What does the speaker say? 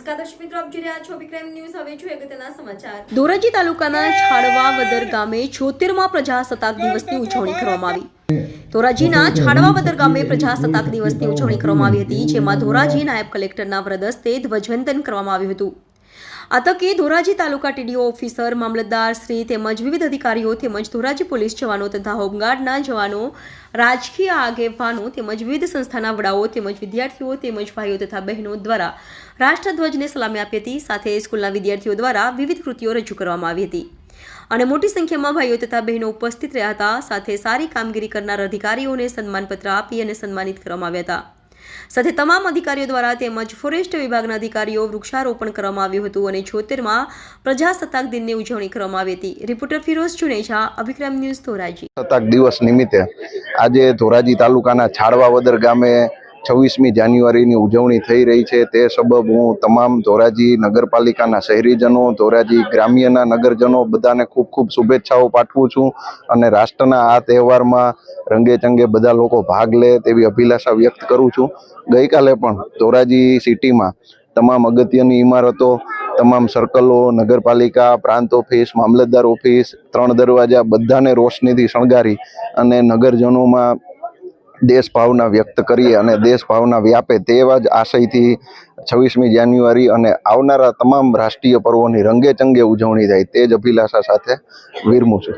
નમસ્કાર દર્શક મિત્રો, આપ જોઈ રહ્યા છો વિક્રમ ન્યૂઝ। હવે જોઈએ અગત્યના સમાચાર। ધોરાજી તાલુકાના છાડવાવદર ગામે 76મા પ્રજાસત્તાક દિવસની ઉજવણી કરવામાં આવી। ધોરાજીના છાડવાવદર ગામે પ્રજાસત્તાક દિવસની ઉજવણી કરવામાં આવી હતી, જેમાં ધોરાજી નાયબ કલેક્ટરના વરદ હસ્તે ધ્વજવંદન કરવામાં આવ્યું હતું। આ તકે ધોરાજી તાલુકા ટીડીઓ ઓફિસર, મામલતદાર શ્રી તેમજ વિવિધ અધિકારીઓ તેમજ ધોરાજી પોલીસ જવાનો તથા હોમગાર્ડના જવાનો, રાજકીય આગેવાનો તેમજ વિવિધ સંસ્થાના વડાઓ તેમજ વિદ્યાર્થીઓ તેમજ ભાઈઓ તથા બહેનો દ્વારા રાષ્ટ્રધ્વજને સલામી આપી હતી। સાથે સ્કૂલના વિદ્યાર્થીઓ દ્વારા વિવિધ કૃતિઓ રજૂ કરવામાં આવી હતી અને મોટી સંખ્યામાં ભાઈઓ તથા બહેનો ઉપસ્થિત રહ્યા હતા। સાથે સારી કામગીરી કરનાર અધિકારીઓને સન્માનપત્ર આપી અને સન્માનિત કરવામાં આવ્યા હતા। સાથે તમામ અધિકારીઓ દ્વારા તેમજ ફોરેસ્ટ વિભાગના અધિકારીઓ વૃક્ષારોપણ કરવામાં આવ્યું હતું અને 76મા પ્રજાસત્તાક દિનની ઉજવણી કરવામાં આવી હતી। Reporter Firoz Chuneja, Abhikram News, Dhoraji. પ્રજાસત્તાક દિવસ નિમિત્તે આજે ધોરાજી તાલુકાના છાડવાવદર ગામે 26મી જાન્યુઆરીની ઉજવણી થઈ રહી છે। તે સબબ હું તમામ ધોરાજી નગરપાલિકાના શહેરીજનો, ધોરાજી ગ્રામ્યના નગરજનો બધાને ખૂબ ખૂબ શુભેચ્છાઓ પાઠવું છું અને રાષ્ટ્રના આ તહેવારમાં રંગે ચંગે બધા લોકો ભાગ લે તેવી અભિલાષા વ્યક્ત કરું છું। ગઈકાલે પણ ધોરાજી સિટીમાં તમામ અગત્યની ઇમારતો, તમામ સર્કલો, નગરપાલિકા, પ્રાંત ઓફિસ, મામલતદાર ઓફિસ, 3 દરવાજા બધાને રોશનીથી શણગારી અને નગરજનોમાં દેશ ભાવના વ્યક્ત કરીએ અને દેશ ભાવના વ્યાપે તેવા જ આશયથી 26મી જાન્યુઆરી અને આવનારા તમામ રાષ્ટ્રીય પર્વોની રંગે ચંગે ઉજવણી થાય તે જ અભિલાષા સાથે વિરમું છું।